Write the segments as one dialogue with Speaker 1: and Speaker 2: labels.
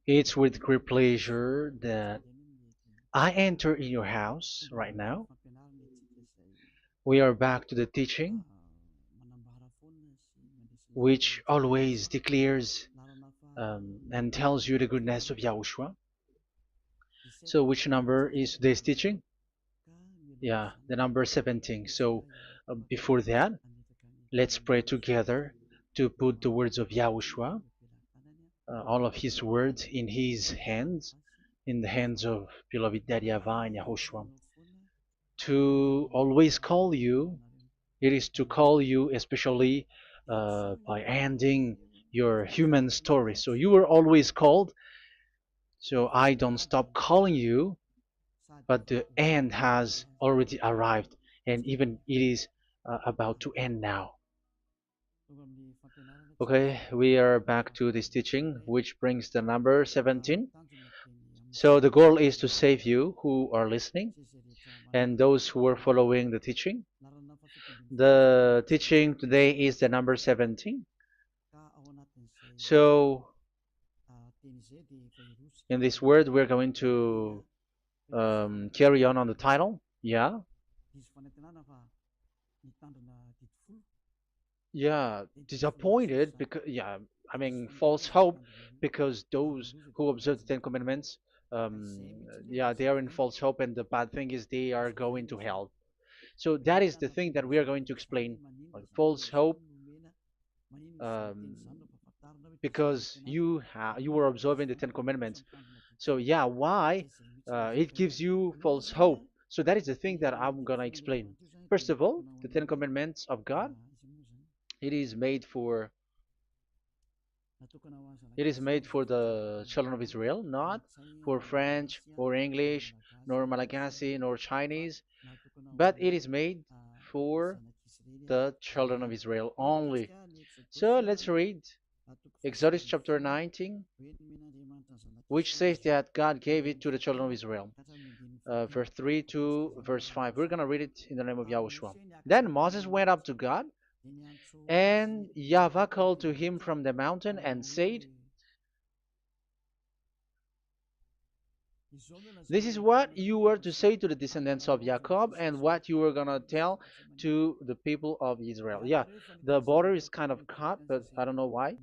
Speaker 1: It's with great pleasure that I enter in your house right now. We are back to the teaching, which always declares and tells you the goodness of Yahushua. So, which number is today's teaching? Yeah, the number 17. So, before that, let's pray together to put the words of Yahushua, all of his words, in his hands, in the hands of beloved Daddy YAHVAH and YAHOSHUAH. To always call you, it is to call you especially by ending your human story. So you were always called, so I don't stop calling you, but the end has already arrived, and even it is about to end now. Okay, we are back to this teaching, which brings the number 17. So the goal is to save you who are listening and those who are following the teaching. The teaching today is the number 17. So in this word, we're going to carry on the title. Yeah. Yeah, disappointed because I mean false hope because those who observe the Ten Commandments, yeah, they are in false hope, and the bad thing is they are going to hell. So that is the thing that we are going to explain, like false hope, um, because you were observing the Ten Commandments. So yeah, why it gives you false hope? So that is the thing that I'm gonna explain. First of all, the Ten Commandments of God, it is made for It is made for the children of Israel, not for French or English, nor Malagasy, nor Chinese, but it is made for the children of Israel only. So let's read Exodus chapter 19, which says that God gave it to the children of Israel. Verse 3 to verse 5. We're going to read it in the name of Yahushua. Then Moses went up to God, and YAHVAH called to him from the mountain and said, "This is what you were to say to the descendants of Jacob and what you were going to tell to the people of Israel." Yeah, the border is kind of cut, but I don't know why.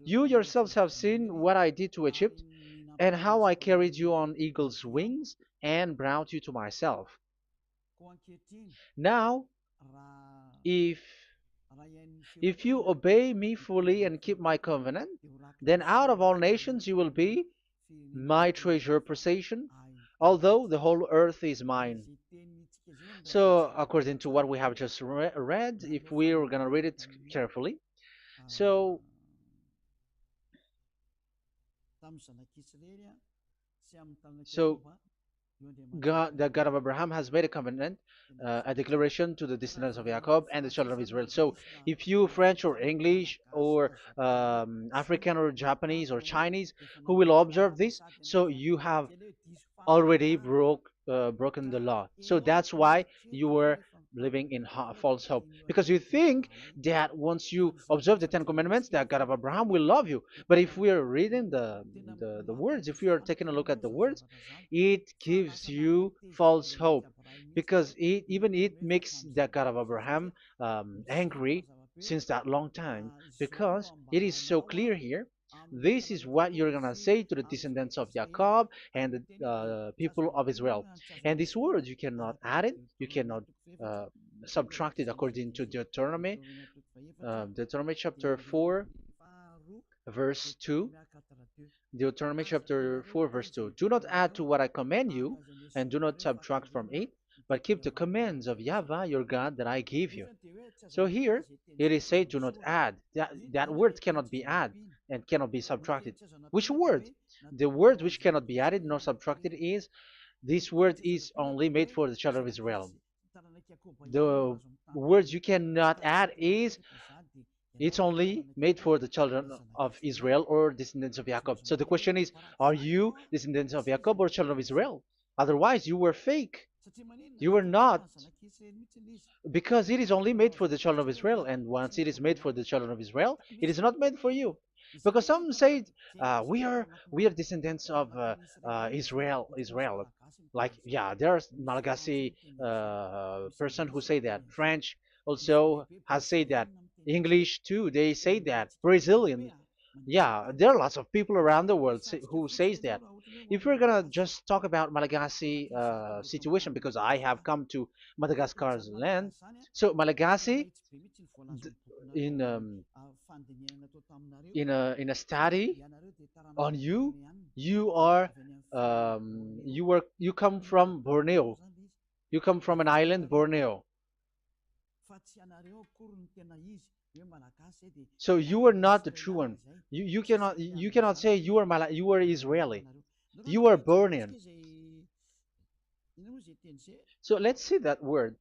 Speaker 1: "You yourselves have seen what I did to Egypt and how I carried you on eagle's wings and brought you to myself. Now, if you obey me fully and keep my covenant, then out of all nations you will be my treasure possession, although the whole earth is mine." So, according to what we have just read, if we are going to read it carefully, so so God, the God of Abraham, has made a covenant, a declaration to the descendants of Jacob and the children of Israel. So, if you French or English or African or Japanese or Chinese who will observe this, so you have already broken the law. So that's why you were living in false hope, because you think that once you observe the Ten Commandments, that God of Abraham will love you. But if we are reading the words, if we are taking a look at the words, it gives you false hope, because it makes the God of Abraham angry since that long time, because it is so clear here. This is what you're gonna say to the descendants of Jacob and the people of Israel. And this word, you cannot add it, you cannot uh, subtract it, according to Deuteronomy, Deuteronomy chapter 4, verse 2. Deuteronomy chapter 4, verse 2. "Do not add to what I command you, and do not subtract from it, but keep the commands of YAHVAH your God that I give you." So here it is said, "Do not add." That word cannot be added and cannot be subtracted. Which word? The word which cannot be added nor subtracted is, this word is only made for the children of Israel. The words you cannot add is, it's only made for the children of Israel or descendants of Jacob. So the question is, are you descendants of Jacob or children of Israel? Otherwise, you were fake. You were not, because it is only made for the children of Israel. And once it is made for the children of Israel, it is not made for you. because some say we are descendants of Israel. Like, yeah, there's Malagasy person who say that. French also has said that. English too, they say that. Brazilian, yeah, there are lots of people around the world who says that. If we're gonna just talk about Malagasy situation, because I have come to Madagascar's land, so Malagasy, in in a study on you, you come from Borneo. You come from an island, Borneo. So you are not the true one. You cannot say you are Israeli. You are Bornean. So let's see that word.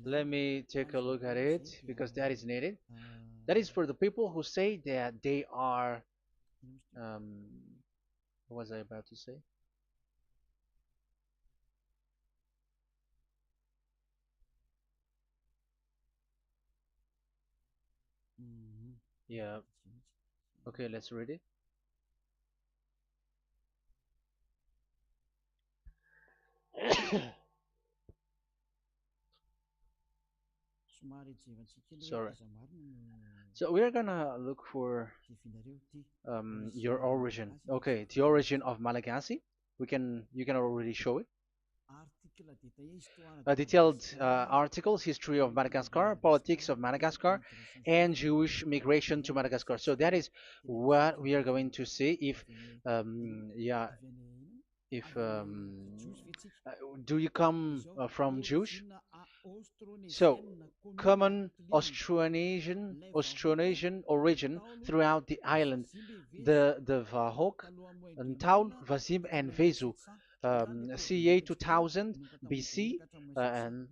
Speaker 1: Let me take a look at it because that is needed. That is for the people who say that they are. Um, what was I about to say? Yeah. Okay, let's read it. Sorry. So we are gonna look for your origin. Okay, the origin of Malagasy. You can already show it. Detailed articles, history of Madagascar, politics of Madagascar, and Jewish migration to Madagascar. So that is what we are going to see. Yeah, if uh, do you come from Jewish? So, common Austronesian origin throughout the island, the Vahok, Ntaul, Vazim, and Vezu, CA 2000 BC and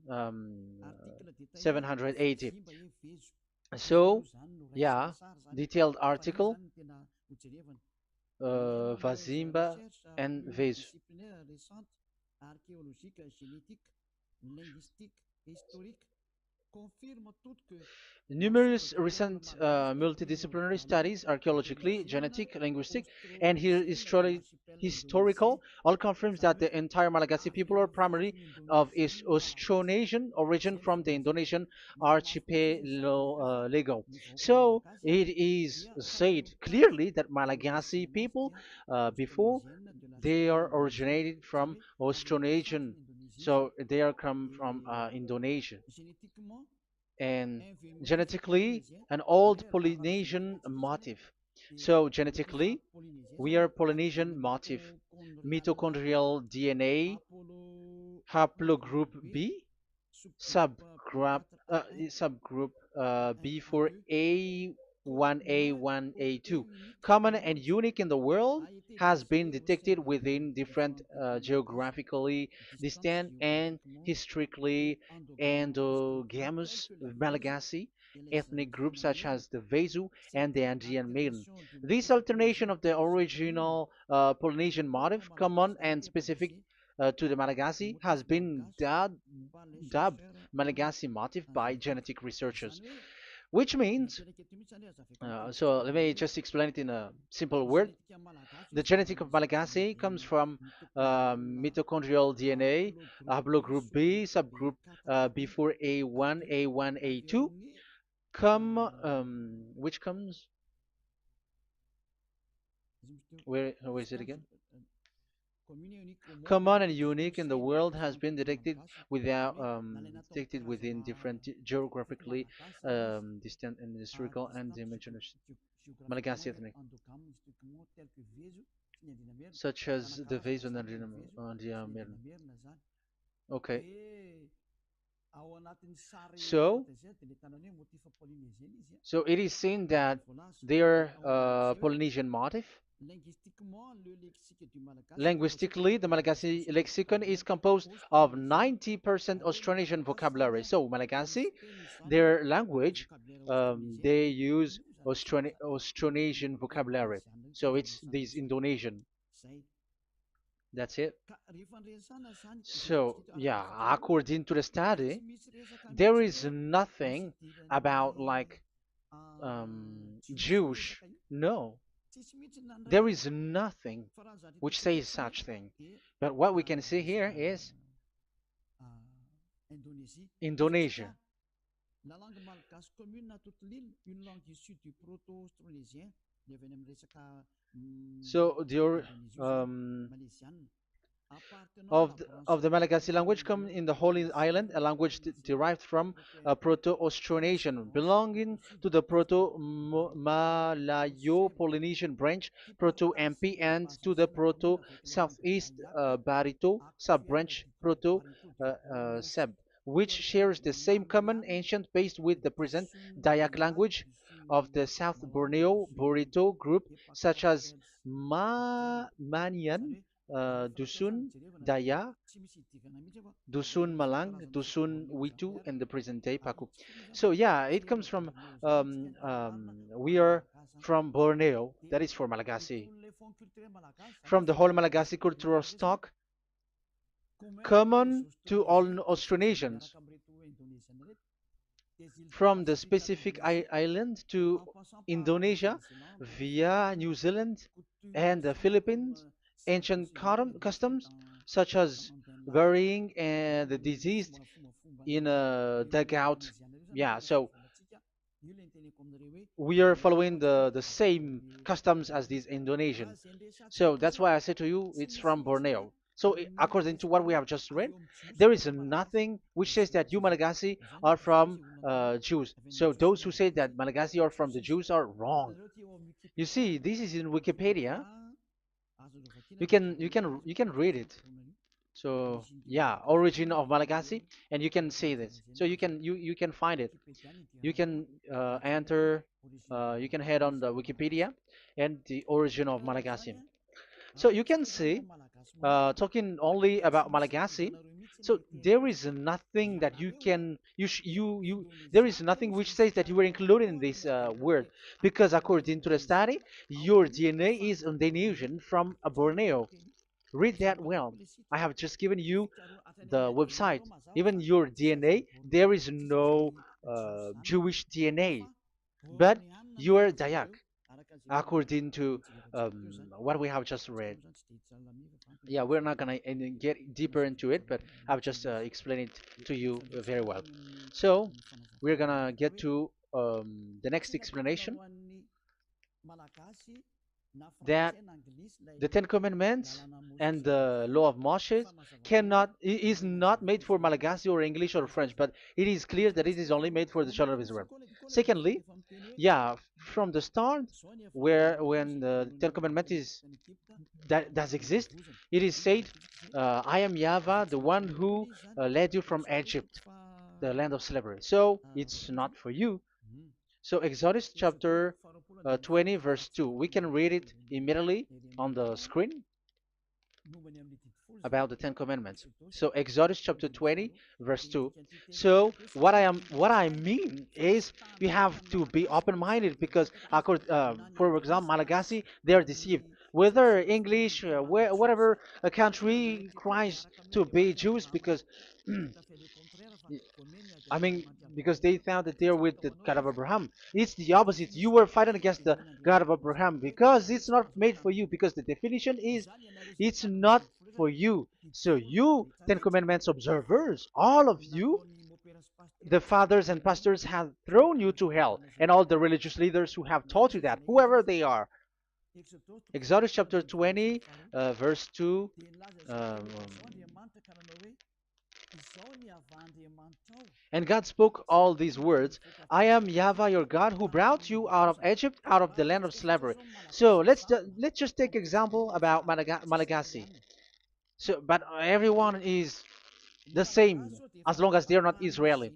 Speaker 1: 780. So, yeah, detailed article, Vazimba and Vezu. Numerous recent multidisciplinary studies, archaeologically, genetic, linguistic, and historical, all confirms that the entire Malagasy people are primarily of Austronesian origin from the Indonesian archipelago. So it is said clearly that Malagasy people, before, they are originated from Austronesian, so they are come from Indonesia, and genetically an old Polynesian motif. So genetically, we are Polynesian motif, mitochondrial DNA, haplogroup B, subgroup subgroup B4A1A1A2, common and unique in the world, has been detected within different geographically distant and historically endogamous Malagasy ethnic groups such as the Vezu and the Andean Maiden. This alternation of the original Polynesian motif, common and specific to the Malagasy, has been dubbed Malagasy motif by genetic researchers, which means, so let me just explain it in a simple word. The genetic of Malagasy comes from mitochondrial DNA, haplogroup B, subgroup B4A1, A1, A2, which comes, where is it again? Common and unique in the world, has been detected within different geographically distant and historical and dimensional Malagasy ethnic, such as the vase and the Okay, so so it is seen that they are Polynesian motif. Linguistically, the Malagasy lexicon is composed of 90% Austronesian vocabulary. So Malagasy, their language, they use Austronesian vocabulary. So it's this Indonesian. That's it. So yeah, according to the study, there is nothing about like Jewish. No, there is nothing which says such thing. But what we can see here is Indonesia. So the of the Malagasy language come in the Holy Island, a language derived from Proto-Austronesian, belonging to the Proto-Malayo-Polynesian branch, Proto-MP, and to the Proto-Southeast Barito sub-branch, Proto-Seb, which shares the same common ancient base with the present Dayak language of the South Borneo Burrito group, such as Manian, Dusun, Daya, Dusun Malang, Dusun Witu, and the present day Paku. So yeah, it comes from we are from Borneo, that is for Malagasy. From the whole Malagasy cultural stock, common to all Austronesians, from the specific island to Indonesia via New Zealand and the Philippines, ancient customs such as burying and the deceased in a dugout. Yeah, so we are following the same customs as these Indonesian. So that's why I said to you it's from Borneo. So according to what we have just read, there is nothing which says that you Malagasy are from Jews. So those who say that Malagasy are from the Jews are wrong. You see, this is in Wikipedia. You can read it. So yeah, origin of Malagasy, and you can see this. So you can find it. You can enter. You can head on the Wikipedia and the origin of Malagasy. So you can see, talking only about Malagasy. So there is nothing that you can you there is nothing which says that you were included in this word, because according to the study, your DNA is Indonesian from Borneo. Read that well. I have just given you the website. Even your DNA, there is no Jewish DNA, but you are Dayak, according to what we have just read. Yeah, we're not gonna get deeper into it, but I've just explained it to you very well. So we're gonna get to the next explanation, that the Ten Commandments and the Law of Moshe is not made for Malagasy or English or French, but it is clear that it is only made for the children of Israel. Secondly, yeah, from the start, where when the Ten Commandments that does exist, it is said, "I am Yahweh, the one who led you from Egypt, the land of slavery." So it's not for you. So Exodus chapter 20 verse 2. We can read it immediately on the screen about the Ten Commandments. So Exodus chapter 20 verse 2. So what I mean is we have to be open-minded, because for example Malagasy, they are deceived. Whether English, whatever a country cries to be Jews, because I mean, because they found that they're with the God of Abraham. It's the opposite. You were fighting against the God of Abraham, because it's not made for you. Because the definition is, it's not for you. So you, Ten Commandments observers, all of you, the fathers and pastors have thrown you to hell, and all the religious leaders who have taught you that, whoever they are. Exodus chapter 20, verse 2. Um, And God spoke all these words: "I am Yahweh your God, who brought you out of Egypt, out of the land of slavery." So let's just take example about Malagasy. So, but everyone is the same as long as they're not Israeli.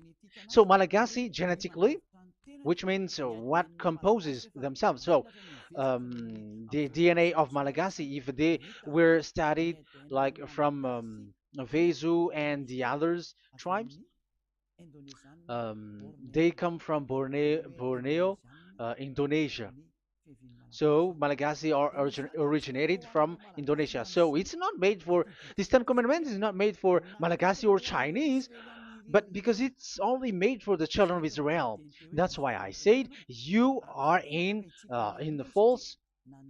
Speaker 1: So Malagasy genetically, which means what composes themselves. So the DNA of Malagasy, if they were studied like from Vezu and the others tribes, they come from Borneo, Indonesia. So Malagasy are originated from Indonesia. So it's not made for, this Ten Commandments is not made for Malagasy or Chinese, but because it's only made for the children of Israel. That's why I said you are in the false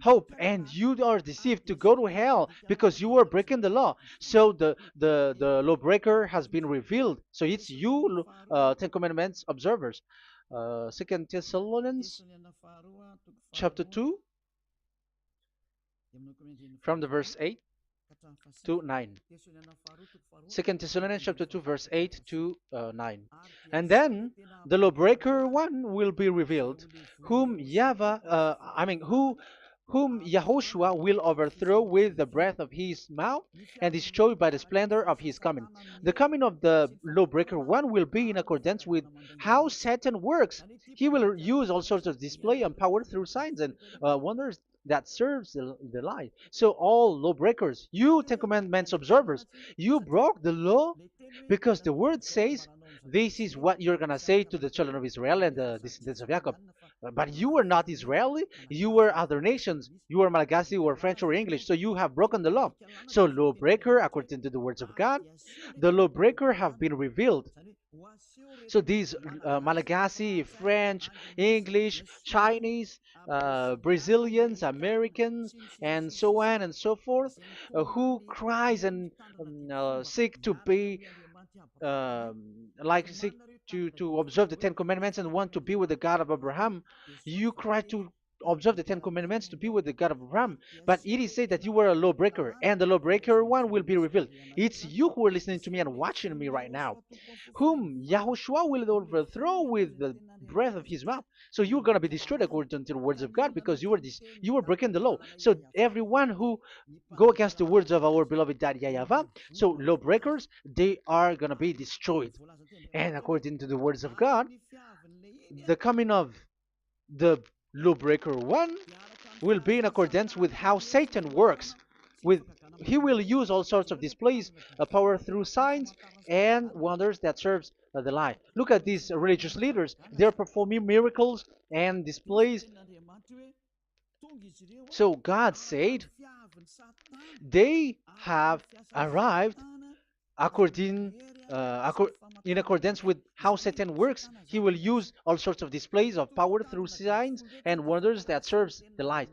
Speaker 1: hope, and you are deceived to go to hell because you are breaking the law. So the lawbreaker has been revealed. So it's you, Ten Commandments observers. Second Thessalonians chapter 2 from the verse 8 to 9. Second Thessalonians chapter 2 verse 8 to 9. And then the lawbreaker one will be revealed, whom whom Yahushua will overthrow with the breath of his mouth and destroy by the splendor of his coming. The coming of the lawbreaker one will be in accordance with how Satan works. He will use all sorts of display and power through signs and wonders that serves the lie. So all lawbreakers, you Ten Commandments observers, you broke the law because the word says this is what you're gonna say to the children of Israel and the descendants of Jacob. But you were not Israeli, you were other nations, you were Malagasy or French or English, so you have broken the law. So lawbreaker, according to the words of God, the lawbreaker have been revealed. So these Malagasy, French, English, Chinese, Brazilians, Americans, and so on and so forth, who cries and seek to be like seek to observe the Ten Commandments and want to be with the God of Abraham. You cry to observe the Ten Commandments to be with the God of Abraham, but it is said that you were a lawbreaker, and the lawbreaker one will be revealed. It's you who are listening to me and watching me right now, whom Yahushua will overthrow with the breath of his mouth. So you're going to be destroyed according to the words of God because you were breaking the law. So everyone who go against the words of our beloved Daddy YAHVAH, so lawbreakers, they are going to be destroyed. And according to the words of God, the coming of the lawbreaker one will be in accordance with how Satan works. With he will use all sorts of displays, power through signs and wonders that serves the lie. Look at these religious leaders; they're performing miracles and displays. So God said they have arrived according in accordance with how Satan works. He will use all sorts of displays of power through signs and wonders that serves the light.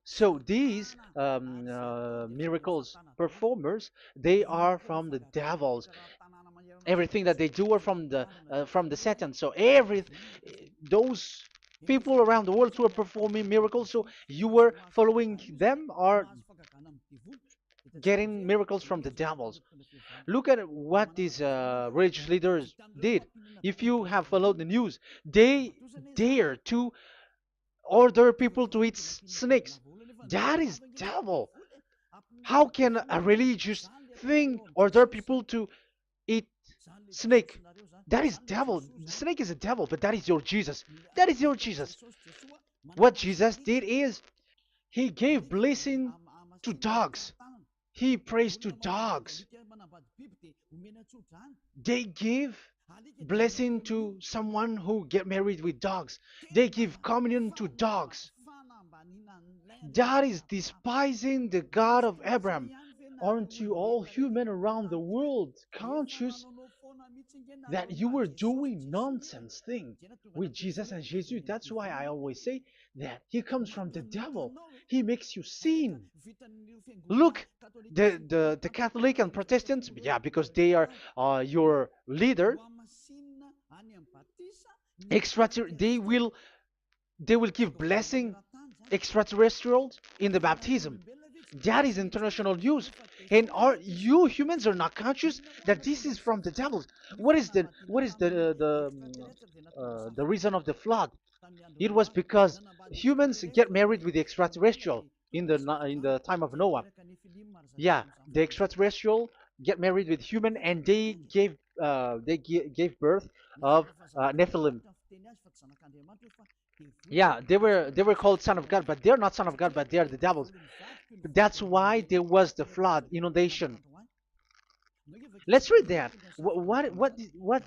Speaker 1: So these miracles performers, they are from the devils. Everything that they do are from the Satan. So those people around the world who are performing miracles, so you were following them, are getting miracles from the devils. Look at what these religious leaders did. If you have followed the news, they dare to order people to eat snakes. That is devil. How can a religious thing order people to eat snake? That is devil. The snake is a devil, but that is your Jesus. That is your Jesus. What Jesus did is he gave blessing to dogs. He prays to dogs. They give blessing to someone who get married with dogs. They give communion to dogs. That is despising the God of Abraham. Aren't you all human around the world conscious that you were doing nonsense thing with Jesus and Jesus? That's why I always say that he comes from the devil. He makes you sin. Look, the Catholic and Protestants, yeah, because they are your leader. They will give blessing extraterrestrials in the baptism. That is international news. And you humans are not conscious that this is from the devil. What is the reason of the flood? It was because humans get married with the extraterrestrial in the time of Noah. Yeah, the extraterrestrial get married with human, and they gave birth of Nephilim. Yeah, they were called son of God, but they're not son of God, but they're the devils. That's why there was the flood, inundation. Let's read that. What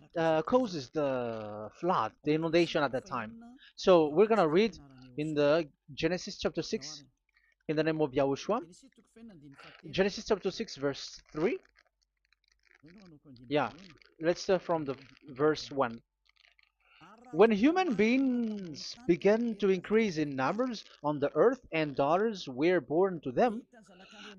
Speaker 1: causes the flood, the inundation at that time? So we're gonna read in the Genesis chapter 6 in the name of Yahushua. Genesis chapter 6 verse 3. Yeah, let's start from the verse 1. When human beings began to increase in numbers on the earth and daughters were born to them,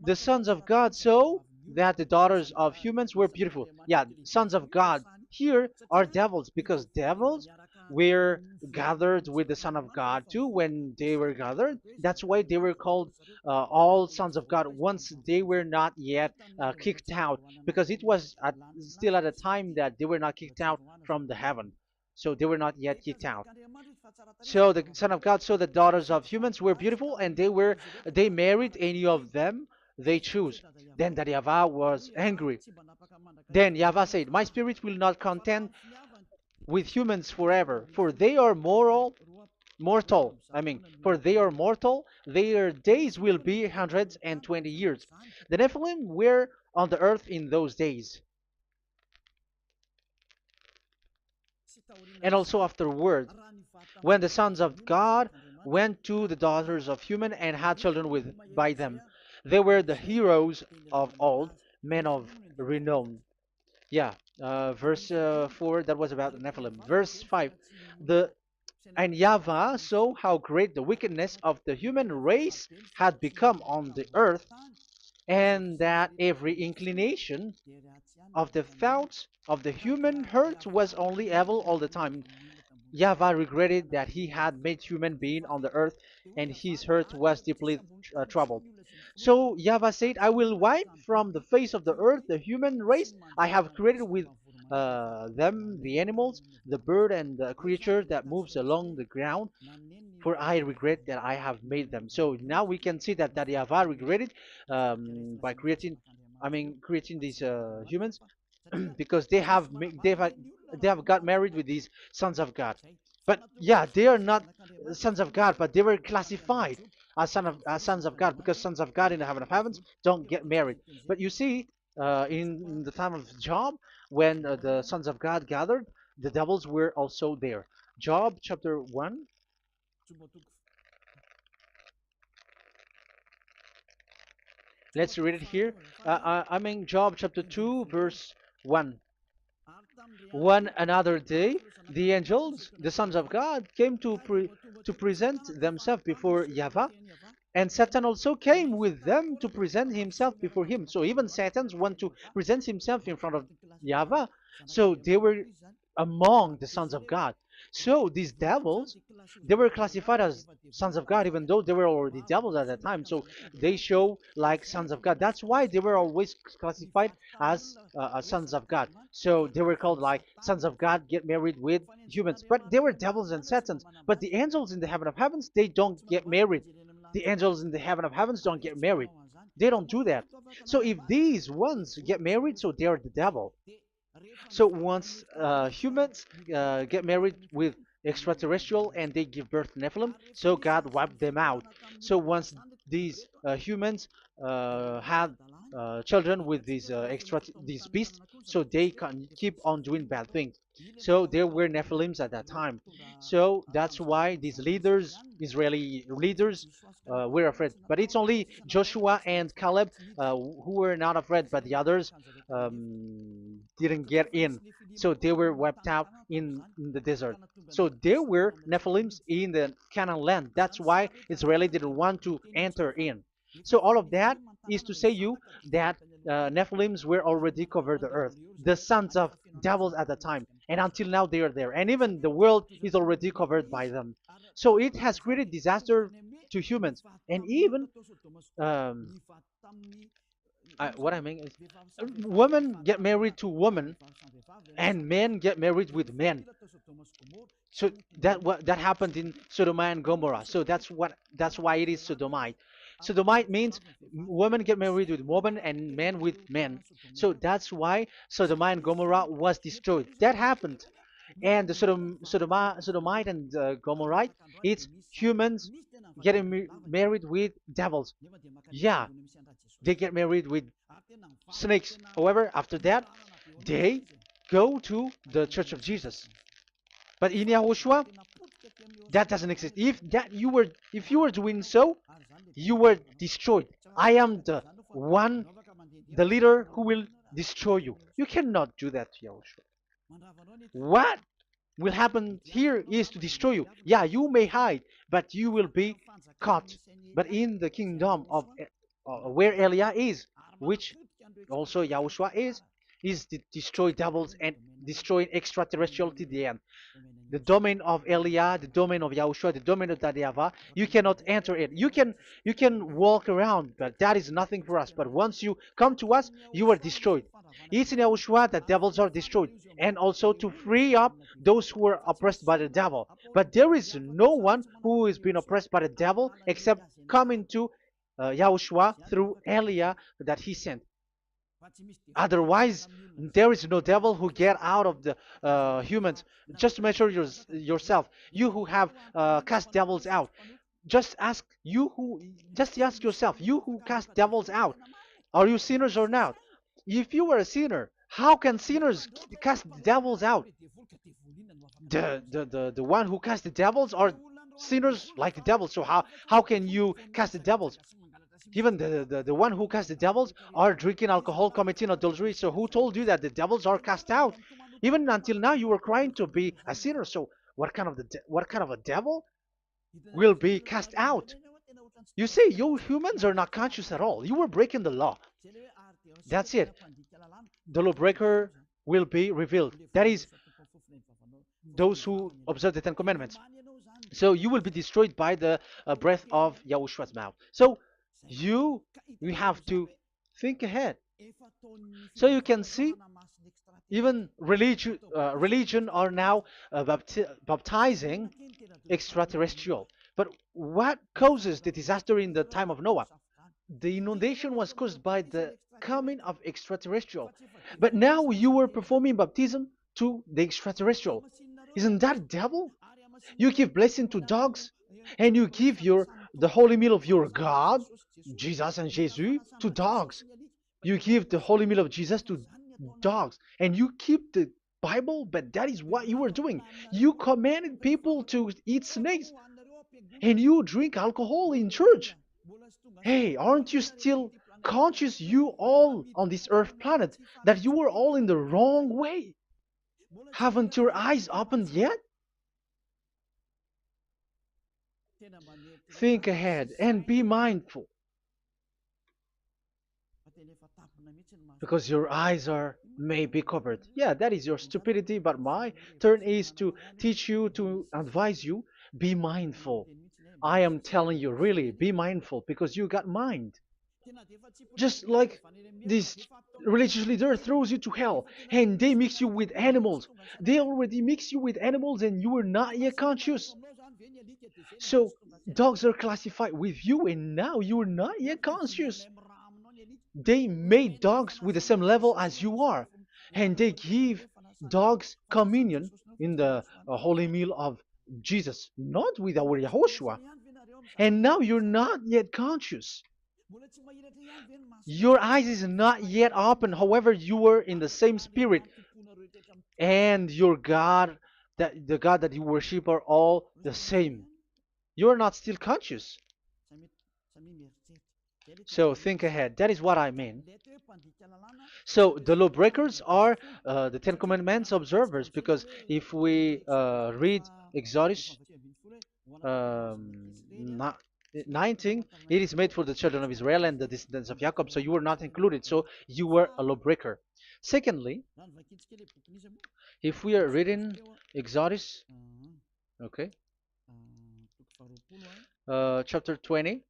Speaker 1: the sons of God saw that the daughters of humans were beautiful. Yeah, sons of God here are devils because devils were gathered with the Son of God too when they were gathered. That's why they were called all sons of God once they were not yet kicked out because it was still at a time that they were not kicked out from the heaven. So they were not yet kicked out. So the Son of God saw the daughters of humans were beautiful, and they married any of them they choose. Then that YAHVAH was angry. Then YAHVAH said, "My spirit will not contend with humans forever, for they are mortal. For they are mortal. Their days will be 120 years. The Nephilim were on the earth in those days, and also afterward, when the sons of God went to the daughters of human and had children with by them. They were the heroes of old, men of renown." Yeah, verse 4, that was about the Nephilim. Verse 5, the and YAHVAH saw how great the wickedness of the human race had become on the earth, and that every inclination of the thoughts of the human heart was only evil all the time. YAHVAH regretted that he had made human being on the earth, and his heart was deeply troubled. So YAHVAH said, "I will wipe from the face of the earth the human race I have created with them, the animals, the bird, and the creature that moves along the ground, for I regret that I have made them." So now we can see that YAHVAH regretted by creating these humans because they have got married with these sons of God. But yeah, they are not sons of God, but they were classified as sons of God because sons of God in the heaven of heavens don't get married. But you see, in the time of Job, when the sons of God gathered, the devils were also there. Job chapter 1. Let's read it here. Job chapter 2, verse 1. One another day, the angels, the sons of God, came to present themselves before YAHVAH, and Satan also came with them to present himself before him. So even Satan's want to present himself in front of YAHVAH. So they were among the sons of God. So these devils, they were classified as sons of God, even though they were already devils at that time. So they show like sons of God. That's why they were always classified as sons of God. So they were called like sons of God get married with humans. But they were devils and satans. But the angels in the heaven of heavens, they don't get married. The angels in the heaven of heavens don't get married. They don't do that. So if these ones get married, so they are the devil. So once humans get married with extraterrestrial and they give birth to Nephilim, so God wiped them out. So once these humans had children with these beasts, so they can keep on doing bad things. So there were Nephilims at that time. So that's why these leaders, Israeli leaders, were afraid. But it's only Joshua and Caleb who were not afraid, but the others didn't get in. So they were wiped out in the desert. So there were Nephilims in the Canaan land. That's why Israeli didn't want to enter in. So all of that is to say you that Nephilims were already covered the earth, the sons of devils at the time, and until now they are there, and even the world is already covered by them. So it has created disaster to humans, and even um, what I mean is, women get married to women, and men get married with men. So that happened in Sodom and Gomorrah. So that's why it is Sodomite. Sodomite means women get married with women and men with men. So that's why Sodom and Gomorrah was destroyed. That happened. and the Sodomite and Gomorrite, it's humans getting married with devils. Yeah, they get married with snakes. However, after that, they go to the Church of Jesus. But in Yahushua, that doesn't exist. If you were doing so, you were destroyed. I am the one, the leader who will destroy you. You cannot do that to Yahushua. What will happen here is to destroy you. Yeah, you may hide, but you will be caught. But in the kingdom of where Elia is, which also Yahushua is to destroy devils and destroy extraterrestrial to the end. The domain of Elia, the domain of Yahushua, the domain of Yahvah, you cannot enter it. You can walk around, but that is nothing for us. But once you come to us, you are destroyed. It's in Yahushua that devils are destroyed, and also to free up those who are oppressed by the devil. But there is no one who is being oppressed by the devil except coming to Yahushua through Elia that he sent. Otherwise, there is no devil who get out of the humans. Just measure yourself. You who have cast devils out. Just ask you who. Just ask yourself. You who cast devils out. Are you sinners or not? If you were a sinner, how can sinners cast devils out? The one who cast the devils are sinners like the devils. So how can you cast the devils? Even the one who cast the devils are drinking alcohol, committing adultery. So who told you that the devils are cast out? Even until now, you were crying to be a sinner. So what kind of a devil will be cast out? You see, you humans are not conscious at all. You were breaking the law. That's it. The lawbreaker will be revealed. That is, those who observe the Ten Commandments. So you will be destroyed by the breath of Yahushua's mouth. So you you have to think ahead. So you can see, even religion are now baptizing extraterrestrial. But what causes the disaster in the time of Noah? The inundation was caused by the coming of extraterrestrial. But now you are performing baptism to the extraterrestrial. Isn't that devil? You give blessing to dogs, and you give the holy meal of your God, Jesus and Jesus, to dogs. You give the holy meal of Jesus to dogs, and you keep the Bible, but that is what you were doing. You commanded people to eat snakes, and you drink alcohol in church. Hey, aren't you still conscious, you all on this earth planet, that you were all in the wrong way? Haven't your eyes opened yet? Think ahead and be mindful, because your eyes are may be covered. Yeah, that is your stupidity, but my turn is to teach you, to advise you. Be mindful. I am telling you, really, be mindful, because you got mind. Just like this religious leader throws you to hell, and they mix you with animals. They already mix you with animals, and you are not yet conscious. So dogs are classified with you, and now you are not yet conscious. They made dogs with the same level as you are, and they give dogs communion in the holy meal of Jesus, not with our Yahushua. And now you're not yet conscious. Your eyes is not yet open. However, you were in the same spirit, and your God, that the God that you worship, are all the same. You're not still conscious. So think ahead. That is what I mean. So the lawbreakers are the Ten Commandments observers, because if we read Exodus um, 19, it is made for the children of Israel and the descendants of Jacob, so you were not included, so you were a lawbreaker. Secondly, if we are reading Exodus, okay, chapter 20,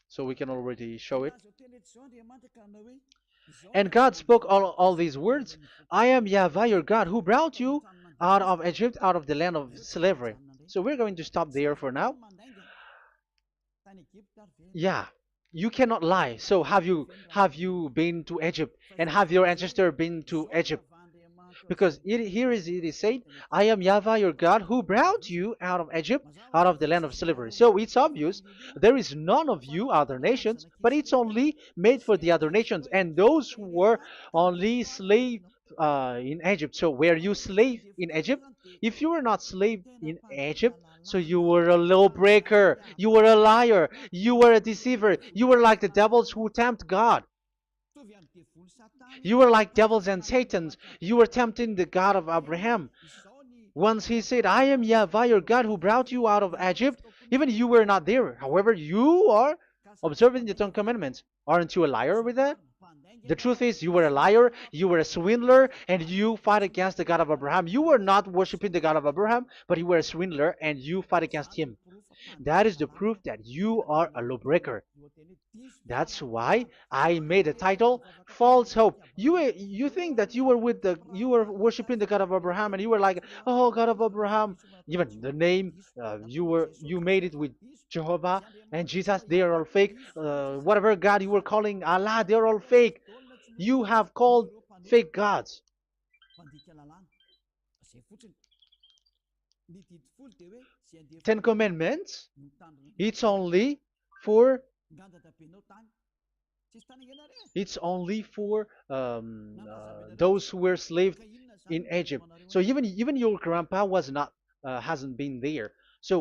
Speaker 1: so we can already show it. And God spoke all these words: I am Yahvah your God, who brought you out of Egypt, out of the land of slavery. So we're going to stop there for now. Yeah, you cannot lie. So have you been to Egypt, and have your ancestor been to Egypt? Because it is said, I am Yahweh your God who brought you out of Egypt, out of the land of slavery. So it's obvious there is none of you other nations, but it's only made for the other nations and those who were only slave in Egypt. So were you slave in Egypt? If you were not slave in Egypt, so you were a lawbreaker, you were a liar, you were a deceiver, you were like the devils who tempt God. You were like devils and Satans. You were tempting the God of Abraham. Once he said, I am Yahweh your God who brought you out of Egypt, even you were not there. However, you are observing the Ten Commandments. Aren't you a liar with that? The truth is, you were a liar, you were a swindler, and you fight against the God of Abraham. You were not worshiping the God of Abraham, but you were a swindler and you fight against him. That is the proof that you are a lawbreaker. That's why I made a title, False Hope. You think that you were worshiping the God of Abraham and you were like, oh God of Abraham. Even the name you made it with Jehovah and Jesus, they are all fake. Whatever God you were calling Allah, they're all fake. You have called fake gods. Ten Commandments, it's only for those who were slaves in Egypt. So even your grandpa was not hasn't been there. So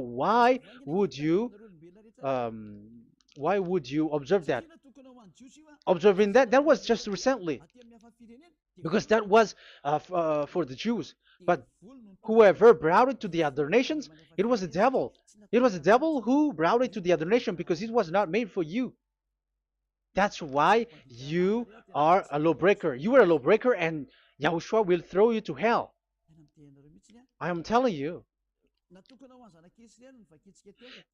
Speaker 1: would you um, why would you observe that? Observing that was just recently because that was for the Jews. But whoever brought it to the other nations, it was the devil. It was the devil who brought it to the other nation because it was not made for you. That's why you are a lawbreaker. You are a lawbreaker and Yahushua will throw you to hell. I am telling you.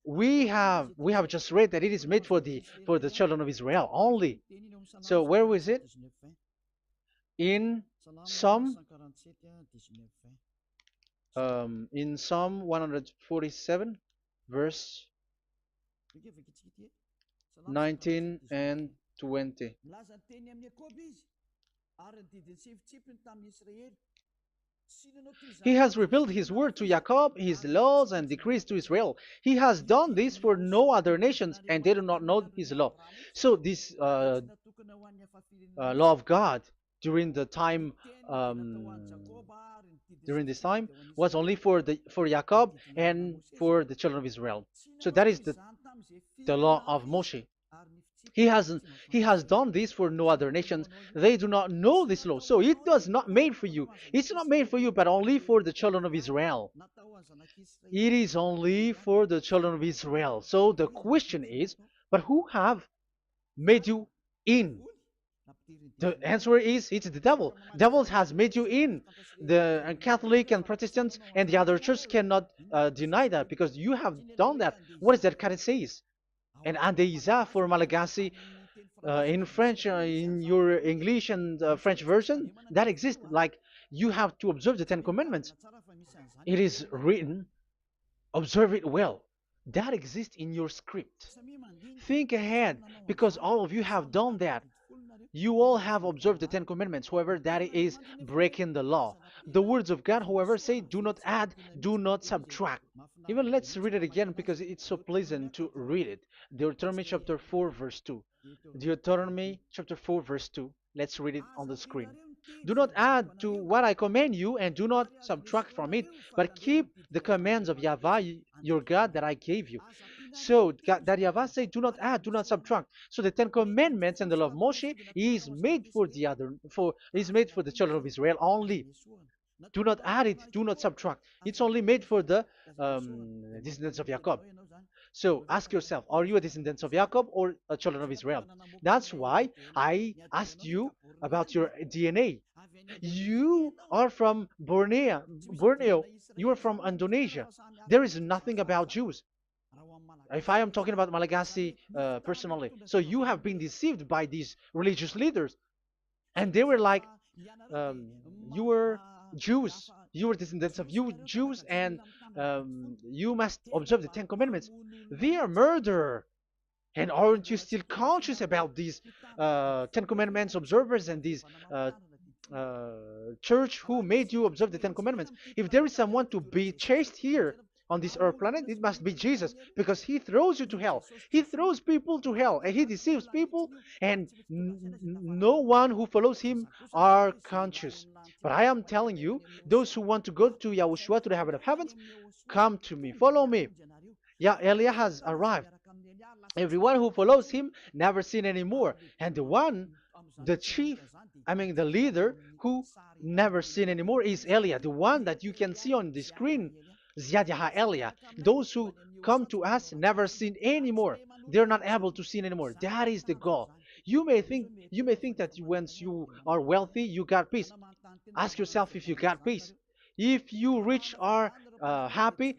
Speaker 1: We have just read that it is made for the children of Israel only. So where was it? In Psalm Psalm 147 verse 19 and 20. He has revealed his word to Jacob, his laws and decrees to Israel. He has done this for no other nations, and they do not know his law. So this law of God during the time during this time was only for Jacob and for the children of Israel. So that is the law of Moshe. He has done this for no other nations. They do not know this law. So it was not made for you. It's not made for you, but only for the children of Israel. It is only for the children of Israel. So the question is, but who have made you in? The answer is it's the devil. Devil has made you in. The Catholic and Protestants and the other church cannot deny that because you have done that. What is that card says? And Andeiza for Malagasy in French, in your English and French version, that exists. Like you have to observe the Ten Commandments. It is written, observe it well. That exists in your script. Think ahead because all of you have done that. You all have observed the Ten Commandments, however, that is breaking the law. The words of God, however, say, do not add, do not subtract. Even let's read it again because it's so pleasant to read it. Deuteronomy chapter 4, verse 2. Deuteronomy chapter 4, verse 2. Let's read it on the screen. Do not add to what I command you, and do not subtract from it, but keep the commands of Yahweh, your God, that I gave you. So that Yahweh said, do not add, do not subtract. So the Ten Commandments and the law of Moshe is made for the children of Israel only. Do not add it, do not subtract. It's only made for the descendants of Jacob. So ask yourself, are you a descendant of Jacob or a children of Israel? That's why I asked you about your DNA. You are from Borneo. You are from Indonesia. There is nothing about Jews. If I am talking about Malagasy personally. So you have been deceived by these religious leaders. And they were like, you were Jews. You were descendants of you Jews, and you must observe the Ten Commandments. They are murderer. And aren't you still conscious about these Ten Commandments observers and these church who made you observe the Ten Commandments. If there is someone to be chased here on this earth planet, it must be Jesus, because he throws you to hell. He throws people to hell, and he deceives people, and no one who follows him are conscious. But I am telling you, those who want to go to Yahushua, to the heaven of heavens, come to me, follow me. Yeah, Eliah has arrived. Everyone who follows him never sin anymore. And the chief, I mean the leader who never sin anymore is Eliah, the one that you can see on the screen. Ziyadah Eliah. Those who come to us never sin anymore. They're not able to sin anymore. That is the goal. You may think that once you are wealthy, you got peace. Ask yourself if you got peace. If you rich are happy,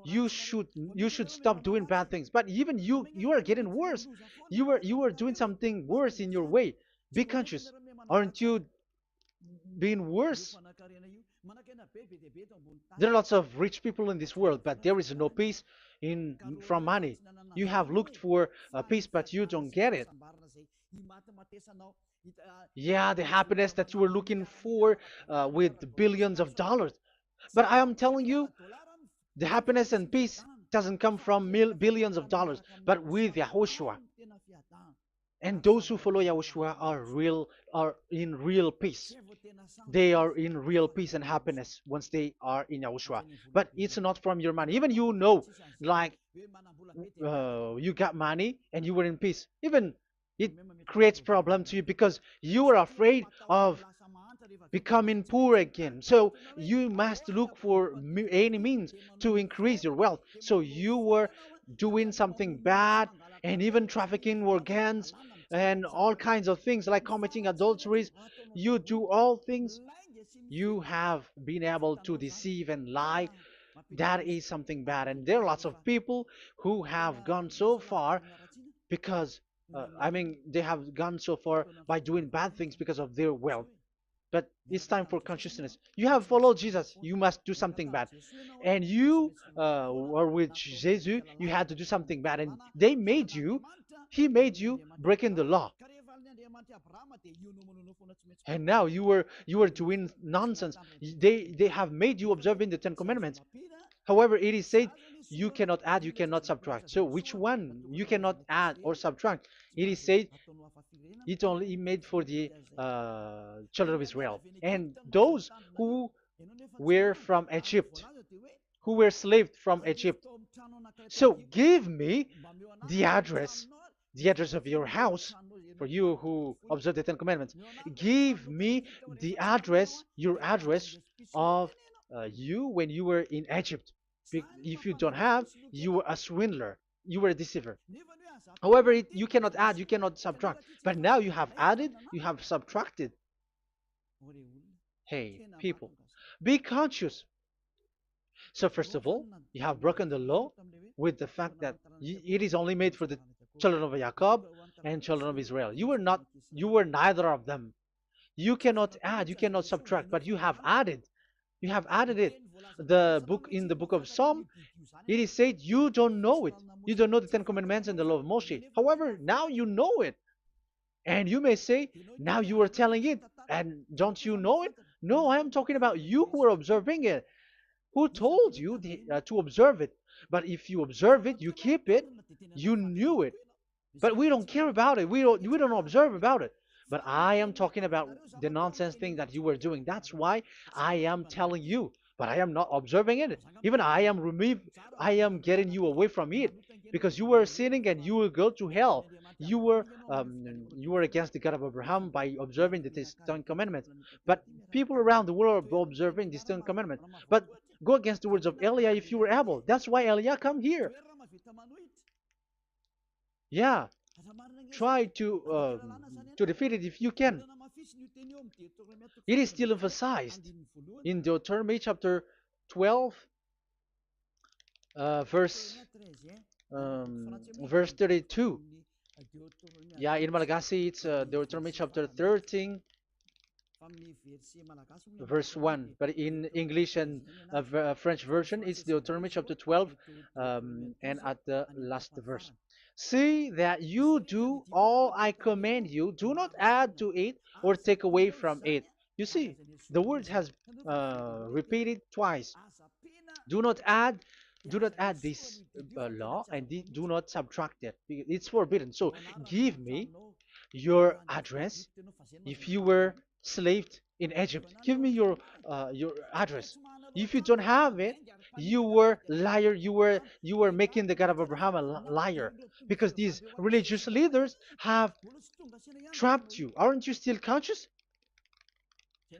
Speaker 1: you should stop doing bad things. But even you are getting worse. You are doing something worse in your way. Be conscious. Aren't you being worse? There are lots of rich people in this world, but there is no peace in from money. You have looked for peace, but you don't get it. Yeah, the happiness that you were looking for with billions of dollars. But I am telling you, the happiness and peace doesn't come from billions of dollars, but with Yahushua. And those who follow Yahushua are in real peace. They are in real peace and happiness once they are in Yahushua. But it's not from your money. Even like you got money and you were in peace. Even it creates problem to you because you are afraid of becoming poor again. So you must look for any means to increase your wealth. So you were doing something bad and even trafficking organs and all kinds of things like committing adulteries. You do all things. You have been able to deceive and lie. That is something bad. And there are lots of people who have gone so far because, they have gone so far by doing bad things because of their wealth. But it's time for consciousness. You have followed Jesus, you must do something bad. And you were with Jesus, you had to do something bad. And he made you breaking the law. And now you were doing nonsense. They have made you observing the Ten Commandments. However, it is said you cannot add, you cannot subtract. So which one you cannot add or subtract? It is said it only made for the children of Israel and those who were from Egypt, who were slaved from Egypt. So give me the address, the address of your house, for you who observe the Ten Commandments. Give me the address, your address of you when you were in Egypt. If you don't have, you were a swindler, you were a deceiver. However, you cannot add, you cannot subtract. But now you have added, you have subtracted. Hey, people, be conscious. So first of all, you have broken the law with the fact that it is only made for the children of Jacob and children of Israel. You were neither of them. You cannot add, you cannot subtract, but you have added. You have added it. In the book of Psalm, it is said you don't know it. You don't know the Ten Commandments and the law of Moshe. However, now you know it. And you may say, now you are telling it, and don't you know it? No, I am talking about you who are observing it. Who told you to observe it? But if you observe it, you keep it, you knew it. But we don't care about it. We don't observe about it. But I am talking about the nonsense thing that you were doing. That's why I am telling you. But I am not observing it. Even I am getting you away from it. Because you were sinning and you will go to hell. You were against the God of Abraham by observing the Ten Commandments. But people around the world are observing the Ten Commandments. But go against the words of Eliah if you were able. That's why Eliah come here. Yeah, try to defeat it if you can. It is still emphasized in Deuteronomy chapter 12, verse 32. Yeah, in Malagasy it's Deuteronomy chapter 13, verse 1. But in English and French version, it's Deuteronomy chapter 12, and at the last verse. See that you do all I command you. Do not add to it or take away from it. You see, the word has repeated twice. Do not add, do not add this law, and do not subtract it. It's forbidden. So give me your address. If you were slaved in Egypt, give me your address. If you don't have it, you were liar. You were making the God of Abraham a liar, because these religious leaders have trapped you. Aren't you still conscious?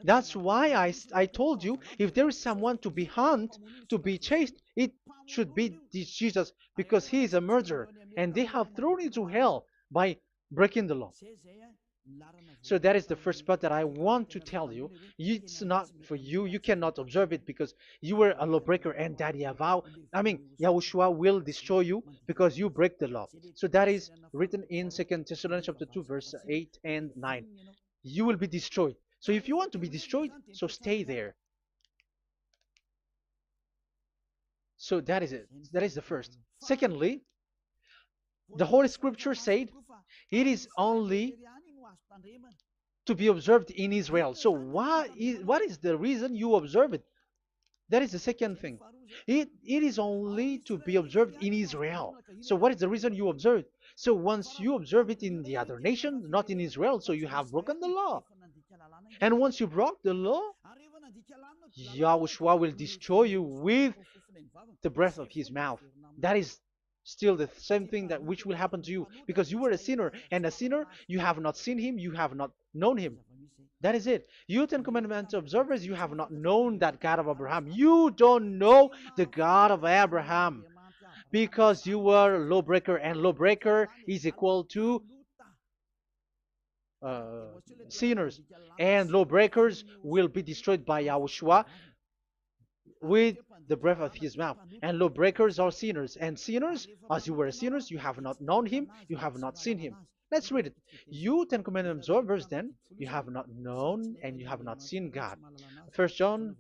Speaker 1: That's why I told you, if there is someone to be hunted, to be chased, it should be this Jesus, because he is a murderer, and they have thrown you to hell by breaking the law. So that is the first part that I want to tell you. It's not for you. You cannot observe it because you were a lawbreaker, and that Yahushua will destroy you because you break the law. So that is written in 2 Thessalonians chapter 2, verse 8 and 9. You will be destroyed. So if you want to be destroyed, so stay there. So that is it. That is the first. Secondly, the Holy Scripture said it is only to be observed in Israel. So what is the reason you observe it? That is the second thing. It is only to be observed in Israel. So what is the reason you observe it? So once you observe it in the other nation, not in Israel, so you have broken the law. And once you broke the law, Yahushua will destroy you with the breath of his mouth. That is still the same thing that which will happen to you, because you were a sinner, and a sinner, you have not seen him, you have not known him. That is it. You Ten Commandments observers, you have not known that God of Abraham. You don't know the God of Abraham, because you were a lawbreaker, and lawbreaker is equal to uh, sinners, and lawbreakers will be destroyed by Yahushua with the breath of his mouth. And lawbreakers are sinners, and sinners, as you were sinners, you have not known him, you have not seen him. Let's read it. You Ten Commandments observers, then, you have not known and you have not seen God. First John,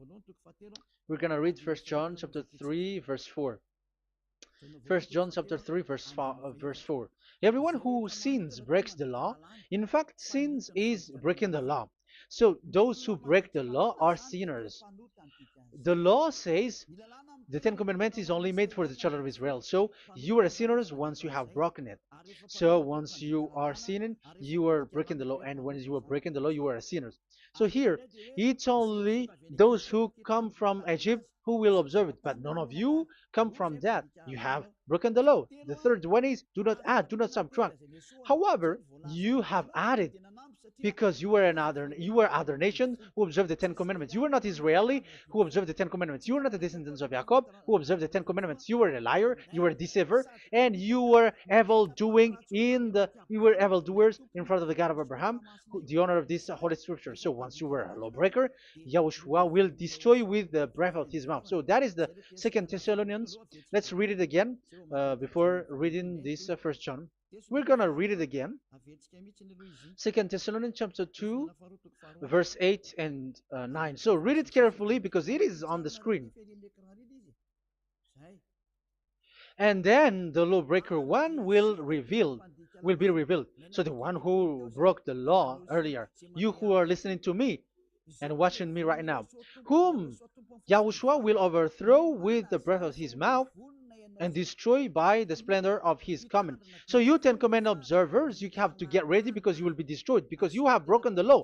Speaker 1: we're gonna read First John chapter 3, verse 4. First John chapter 3, verse 4. Everyone who sins breaks the law. In fact, sins is breaking the law. So those who break the law are sinners. The law says the Ten Commandments is only made for the children of Israel. So you are sinners once you have broken it. So once you are sinning, you are breaking the law. And when you are breaking the law, you are a sinner. So here, it's only those who come from Egypt who will observe it. But none of you come from that. You have broken the law. The third one is do not add, do not subtract. However, you have added, because you were other nation who observed the Ten Commandments. You were not Israeli who observed the Ten Commandments. You were not a descendant of Jacob who observed the Ten Commandments. You were a liar, you were a deceiver, and you were evildoers in front of the God of Abraham, the honor of this holy scripture. So once you were a lawbreaker, Yahushua will destroy you with the breath of his mouth. So that is the Second Thessalonians. Let's read it again before reading this First John. We're gonna read it again. Second Thessalonians chapter 2, verse 8 and 9. So read it carefully because it is on the screen. And then the lawbreaker one will be revealed. So the one who broke the law earlier, you who are listening to me and watching me right now, whom Yahushua will overthrow with the breath of his mouth and destroy by the splendor of his coming. So you Ten Commandment observers, you have to get ready because you will be destroyed, because you have broken the law.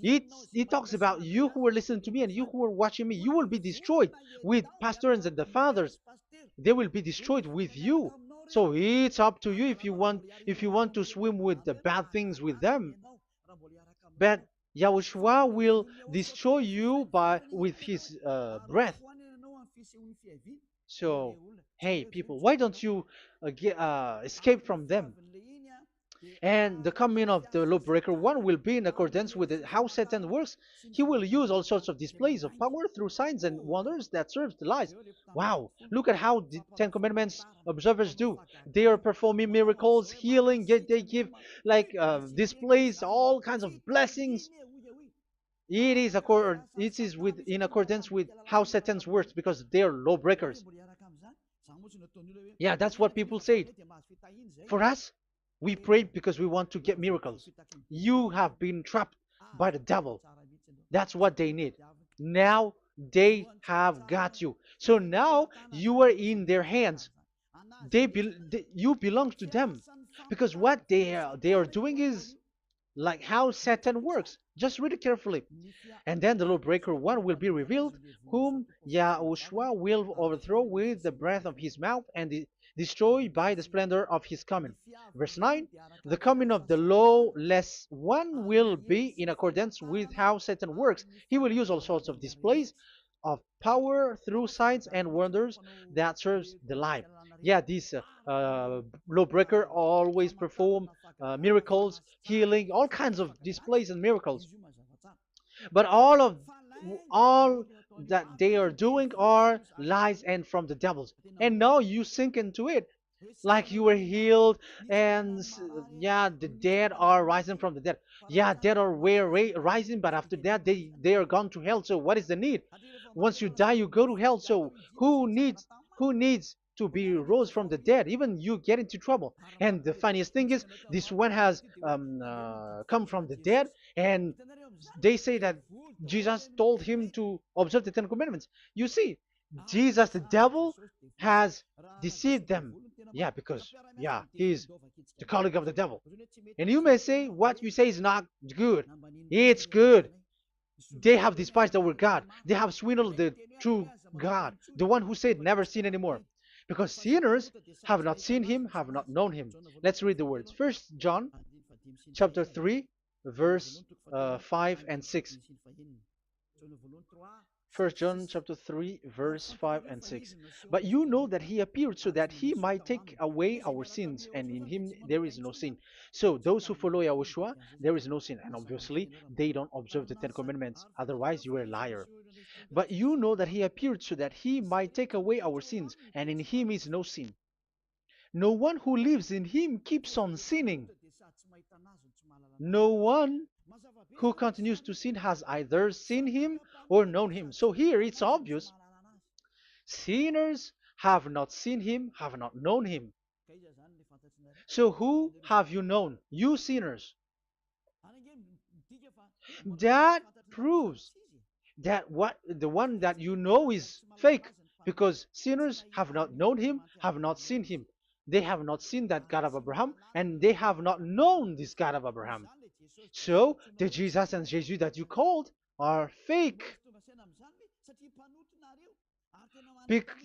Speaker 1: It talks about you who are listening to me and you who are watching me. You will be destroyed with pastors and the fathers. They will be destroyed with you. So it's up to you if you want to swim with the bad things with them. But Yahushua will destroy you with his breath. So, hey, people, why don't you escape from them? And the coming of the lawbreaker one will be in accordance with how Satan works. He will use all sorts of displays of power through signs and wonders that serve the lies. Wow, look at how the Ten Commandments observers do. They are performing miracles, healing, they give like displays, all kinds of blessings. It is in accordance with how Satan's works, because they are lawbreakers. Yeah, that's what people say. For us, we pray because we want to get miracles. You have been trapped by the devil. That's what they need. Now they have got you. So now you are in their hands. You belong to them, because what they are doing is like how Satan works. Just read it carefully. And then the lawbreaker one will be revealed, whom Yahushua will overthrow with the breath of his mouth and destroy by the splendor of his coming. Verse 9, the coming of the lawless one will be in accordance with how Satan works. He will use all sorts of displays of power through signs and wonders that serves the lie. Yeah, this lawbreaker always perform miracles, healing, all kinds of displays and miracles. But all that they are doing are lies and from the devils. And now you sink into it, like you were healed, and yeah, the dead are rising from the dead. Yeah, dead are rising, but after that they are gone to hell. So what is the need? Once you die, you go to hell. So who needs to be rose from the dead? Even you get into trouble. And the funniest thing is, this one has come from the dead, and they say that Jesus told him to observe the Ten Commandments. You see, Jesus, the devil, has deceived them. Yeah, because yeah, he's the colleague of the devil. And you may say what you say is not good. It's good. They have despised our God. They have swindled the true God, the one who said never sin anymore. Because sinners have not seen him, have not known him. Let's read the words. First John chapter 3, verse 5 and 6. First John chapter 3, verse 5 and 6. But you know that he appeared so that he might take away our sins, and in him there is no sin. So those who follow YAHOSHUAH, there is no sin. And obviously, they don't observe the Ten Commandments. Otherwise, you are a liar. But you know that he appeared so that he might take away our sins, and in him is no sin. No one who lives in him keeps on sinning. No one who continues to sin has either seen him or known him. So here it's obvious. Sinners have not seen him, have not known him. So who have you known? You sinners. That proves that what the one that you know is fake, because sinners have not known him, have not seen him. They have not seen that God of Abraham, and they have not known this God of Abraham. So the Jesus and Jesus that you called are fake.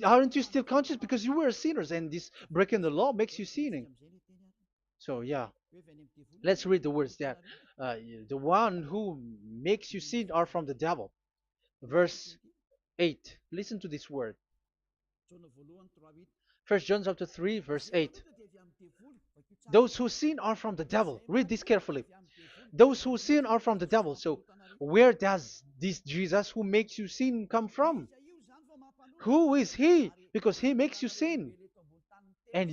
Speaker 1: Aren't you still conscious? Because you were sinners, and this breaking the law makes you sinning. So yeah, let's read the words that the one who makes you sin are from the devil. Verse 8. Listen to this word. First John chapter 3, verse 8. Those who sin are from the devil. Read this carefully. Those who sin are from the devil. So where does this Jesus who makes you sin come from? Who is he? Because he makes you sin. And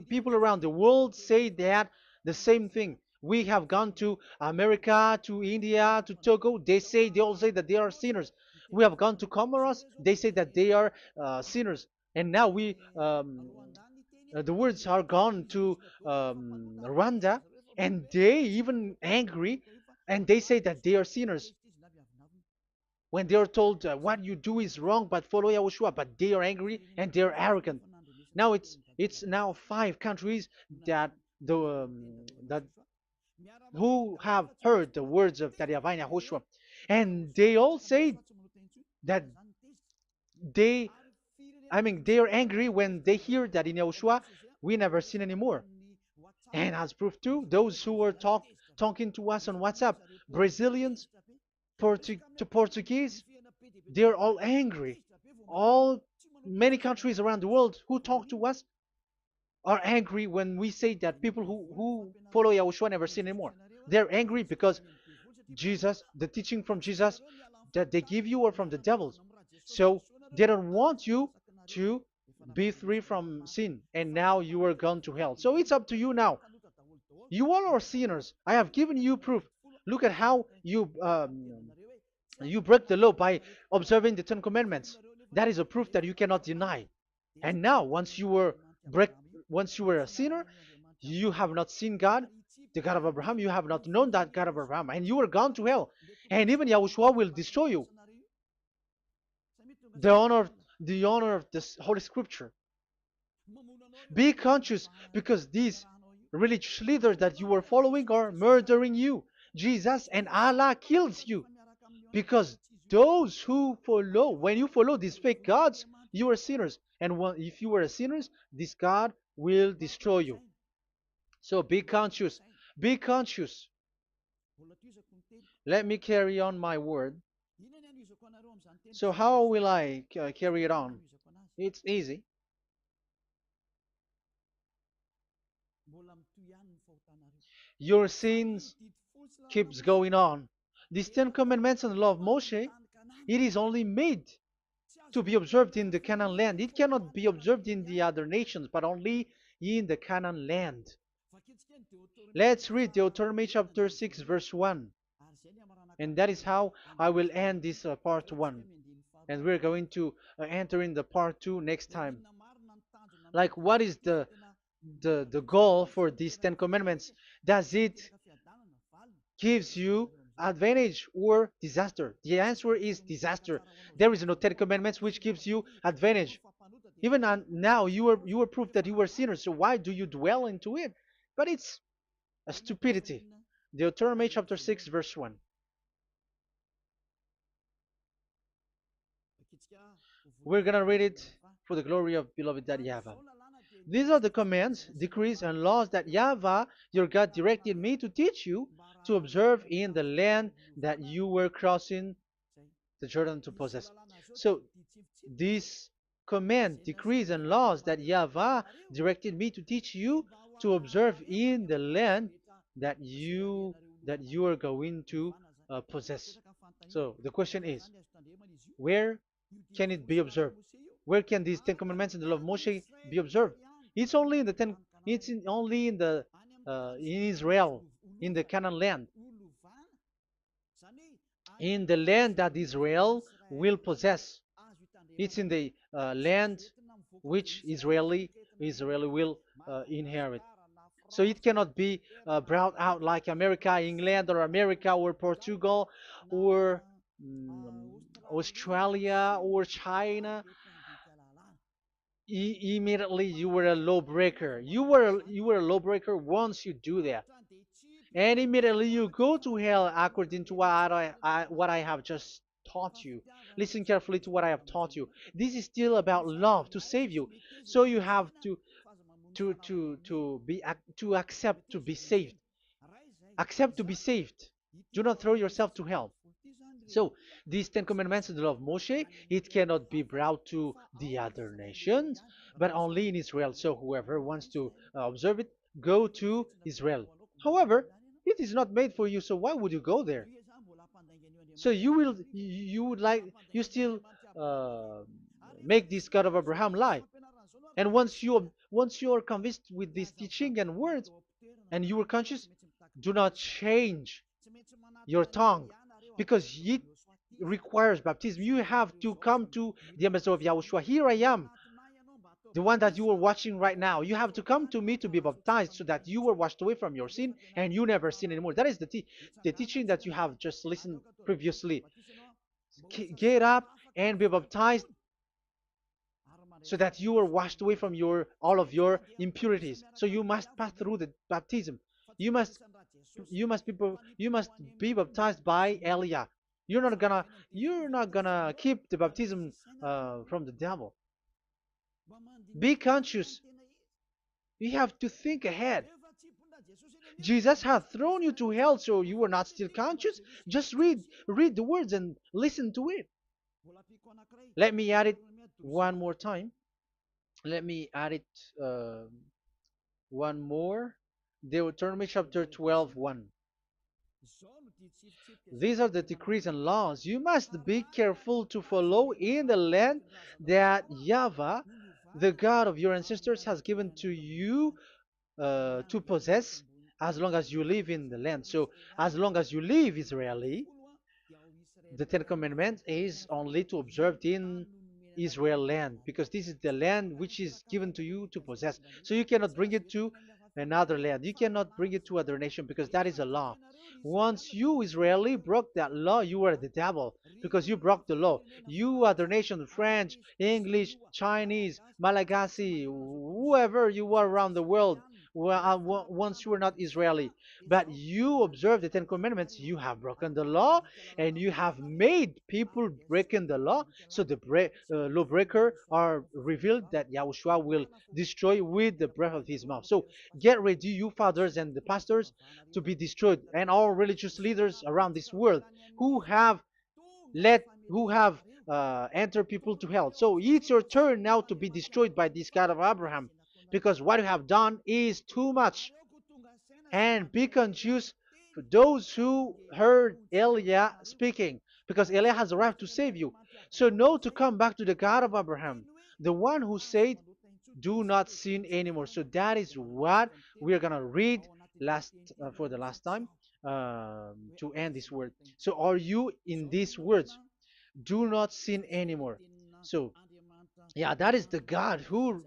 Speaker 1: people around the world say that the same thing. We have gone to America, to India, to Togo. They all say that they are sinners. We have gone to Comoros. They say that they are sinners. And now the words are gone to Rwanda, and they even angry, and they say that they are sinners when they are told what you do is wrong, but follow YAHOSHUAH. But they are angry and they are arrogant. Now it's now 5 countries that that who have heard the words of YAHVAH and YAHOSHUAH, and they all say that they they are angry when they hear that in YAHOSHUAH we never sin anymore. And as proof too, those who are talking to us on WhatsApp, Brazilians, Portuguese, they're all angry. All Many countries around the world who talk to us are angry when we say that people who follow YAHOSHUAH never sin anymore. They're angry because Jesus, the teaching from Jesus that they give you are from the devils. So they don't want you to be free from sin, and now you are gone to hell. So it's up to you now. You all are sinners. I have given you proof. Look at how you break the law by observing the Ten Commandments. That is a proof that you cannot deny. And now, once you were a sinner, you have not seen God. the God of Abraham. You have not known that God of Abraham, and you are gone to hell. And even Yahushua will destroy you. The honor, the honor of this Holy Scripture. Be conscious because these religious leaders that you are following are murdering you. Jesus and Allah kills you because those who follow, when you follow these fake gods, you are sinners. And if you are a sinner, this God will destroy you. So be conscious. Be conscious. Let me carry on my word. So how will I carry it on? It's easy. Your sins keeps going on. These Ten Commandments and the law of Moshe, it is only made to be observed in the Canaan land. It cannot be observed in the other nations, but only in the Canaan land. Let's read Deuteronomy chapter 6, verse 1. And that is how I will end this part 1. And we're going to enter in the part 2 next time. Like, what is the goal for these Ten Commandments? Does it gives you advantage or disaster? The answer is disaster. There is no Ten Commandments which gives you advantage. Even now, you are proof that you are sinners. So why do you dwell into it? But it's a stupidity. Deuteronomy chapter 6, verse 1. We're gonna read it for the glory of beloved Daddy Yahvah. These are the commands, decrees, and laws that Yahvah, your God, directed me to teach you to observe in the land that you were crossing the Jordan to possess. So, these command, decrees, and laws that Yahvah directed me to teach you to observe in the land that you are going to possess. So the question is, where can it be observed? Where can these Ten Commandments and the law of Moshe be observed? It's only in the ten. Only in the in Israel, in the Canaan land, in the land that Israel will possess. It's in the land which Israeli will inherit. So it cannot be brought out like America, England, or America, or Portugal, or Australia, or China. Immediately you were a lawbreaker. You were a lawbreaker once you do that, and immediately you go to hell according to what I have just taught you. Listen carefully to what I have taught you. This is still about love to save you. So you have to accept to be saved. Accept to be saved. Do not throw yourself to hell. So these Ten Commandments and the law of Moshe, it cannot be brought to the other nations, but only in Israel. So whoever wants to observe it, go to Israel. However, it is not made for you, so why would you go there? So you still uh, make this God of Abraham lie. And once you are convinced with this teaching and words, and you are conscious, do not change your tongue, because it requires baptism. You have to come to the embassy of Yahushua. Here I am, the one that you are watching right now. You have to come to me to be baptized so that you are washed away from your sin and you never sin anymore. That is the teaching that you have just listened previously. Get up and be baptized so that you are washed away from all of your impurities. So you must pass through the baptism. You must be baptized by Elia. You're not gonna keep the baptism from the devil. Be conscious. You have to think ahead. Jesus has thrown you to hell, so you are not still conscious. Just read the words and listen to it. Let me add it one more time. Let me add it one more. Deuteronomy chapter 12, 1. These are the decrees and laws you must be careful to follow in the land that Yahvah, the God of your ancestors, has given to you to possess as long as you live in the land. So, as long as you live Israeli, the Ten Commandments is only to observe in Israel land, because this is the land which is given to you to possess. So you cannot bring it to another land. You cannot bring it to other nation because that is a law. Once you Israeli broke that law, you were the devil because you broke the law. You other nation, French, English, Chinese, Malagasy, whoever you are around the world, well, once you were not Israeli, but you observe the Ten Commandments, you have broken the law and you have made people breaking the law. So the lawbreaker are revealed that Yahushua will destroy with the breath of his mouth. So get ready, you fathers and the pastors, to be destroyed, and all religious leaders around this world who have who have entered people to hell. So it's your turn now to be destroyed by this God of Abraham, because what you have done is too much. And be conscious for those who heard Eliah speaking, because Eliah has arrived to save you. So know to come back to the God of Abraham, the one who said, "Do not sin anymore." So that is what we are gonna read last for the last time to end this word. So are you in these words? Do not sin anymore. So yeah, that is the God who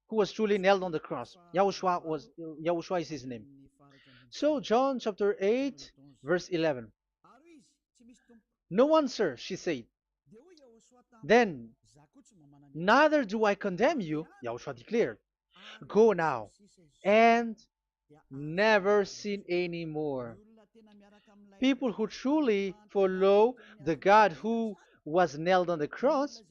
Speaker 1: was truly nailed on the cross. Yahushua is his name. So John chapter 8, verse 11. No one, sir, she said. Then, neither do I condemn you, Yahushua declared. Go now and never sin anymore. People who truly follow the God who was nailed on the cross,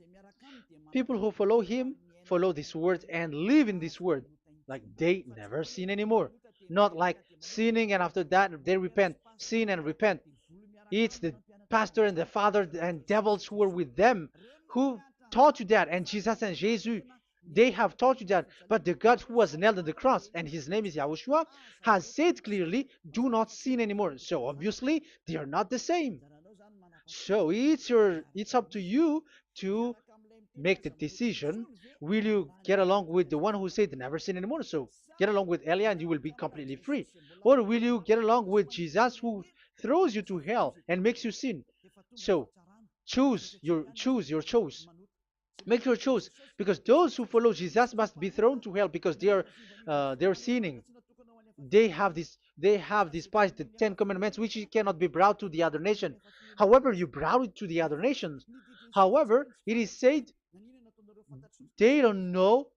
Speaker 1: people who follow him, follow this word and live in this word. Like they never sin anymore. Not like sinning and after that they repent, sin and repent. It's the pastor and the father and devils who were with them who taught you that. And Jesus and Jesus, they have taught you that. But the God who was nailed on the cross, and his name is Yahushua, has said clearly, do not sin anymore. So obviously, they are not the same. So it's up to you to make the decision. Will you get along with the one who said never sin anymore? So get along with Elia and you will be completely free. Or will you get along with Jesus who throws you to hell and makes you sin? So choose your choice. Make your choice, because those who follow Jesus must be thrown to hell because they're sinning. They have despised the Ten Commandments, which cannot be brought to the other nation. However, you brought it to the other nations. However, it is said they don't know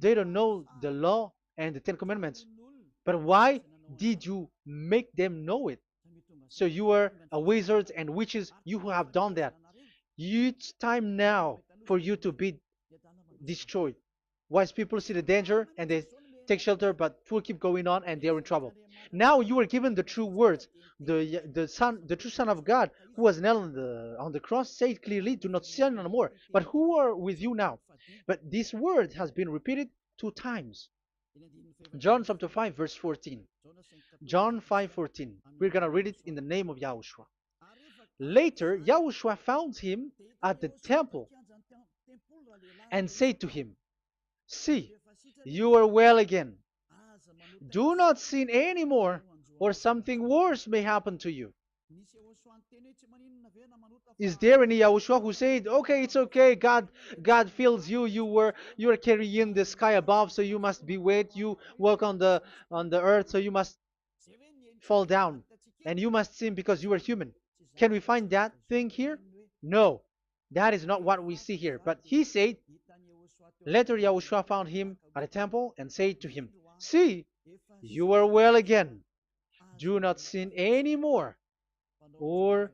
Speaker 1: they don't know the law and the Ten Commandments. But why did you make them know it? So you are a wizards and witches, you who have done that. It's time now for you to be destroyed. Wise people see the danger and they take shelter, but fool keep going on and they're in trouble. Now you are given the true words. The true Son of God, who was nailed on the cross, said clearly, "Do not sin no more." But who are with you now? But this word has been repeated 2 times. John chapter 5, verse 14. John 5:14. We're gonna read it in the name of Yahushua. Later, Yahushua found him at the temple and said to him, "See, you are well again. Do not sin anymore, or something worse may happen to you." Is there any Yahushua who said, "Okay, it's okay, God feels you, you are carrying the sky above, so you must be weight, you walk on the earth, so you must fall down, and you must sin because you are human"? Can we find that thing here? No, that is not what we see here. But he said, later Yahushua found him at a temple and said to him, "See, you are well again. Do not sin anymore, or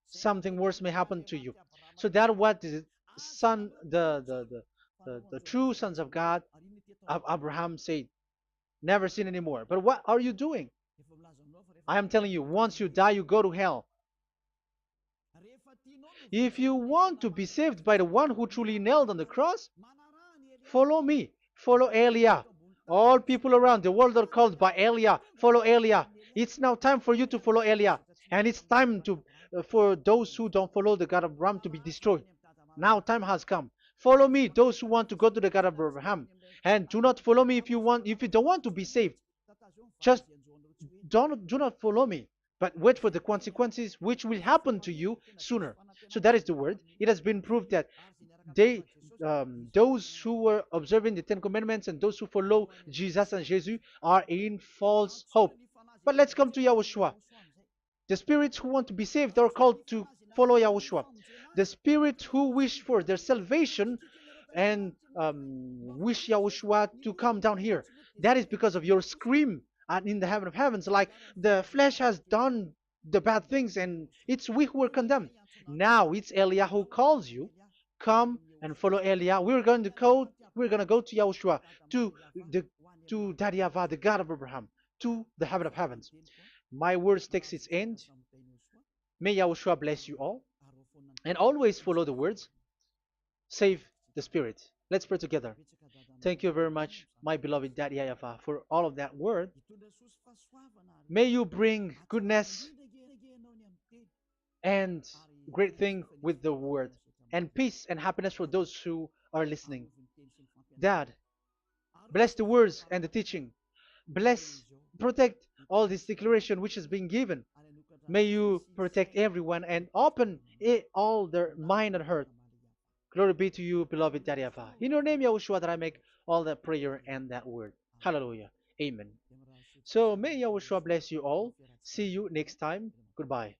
Speaker 1: something worse may happen to you." So that what the son, the true sons of God of Abraham said, never sin anymore. But what are you doing? I am telling you, once you die, you go to hell. If you want to be saved by the one who truly nailed on the cross, follow me. Follow Elia. All people around the world are called by Elia. Follow Elia. It's now time for you to follow Elia. And it's time for those who don't follow the God of Abraham to be destroyed. Now time has come. Follow me, those who want to go to the God of Abraham. And do not follow me if you don't want to be saved. Just do not follow me, but wait for the consequences which will happen to you sooner. So that is the word. It has been proved that they those who were observing the Ten Commandments and those who follow Jesus and Jesus are in false hope. But let's come to Yahushua. The spirits who want to be saved are called to follow Yahushua. The spirits who wish for their salvation and wish Yahushua to come down here. That is because of your scream and in the heaven of heavens, like the flesh has done the bad things and it's we who are condemned. Now it's Eliah who calls you. Come and follow Eliah. We're gonna go to Yahushua, to the to Daddy Yahvah, the God of Abraham, to the heaven of heavens. My words takes its end. May Yahushua bless you all. And always follow the words. Save the spirit. Let's pray together. Thank you very much, my beloved Daddy Yahvah, for all of that word. May you bring goodness and great thing with the word, and peace and happiness for those who are listening. Dad, bless the words and the teaching. Bless, protect all this declaration which is being given. May you protect everyone and open all their mind and heart. Glory be to you, beloved Daddy Ava. In your name, Yahushua, that I make all that prayer and that word. Hallelujah. Amen. So may Yahushua bless you all. See you next time. Goodbye.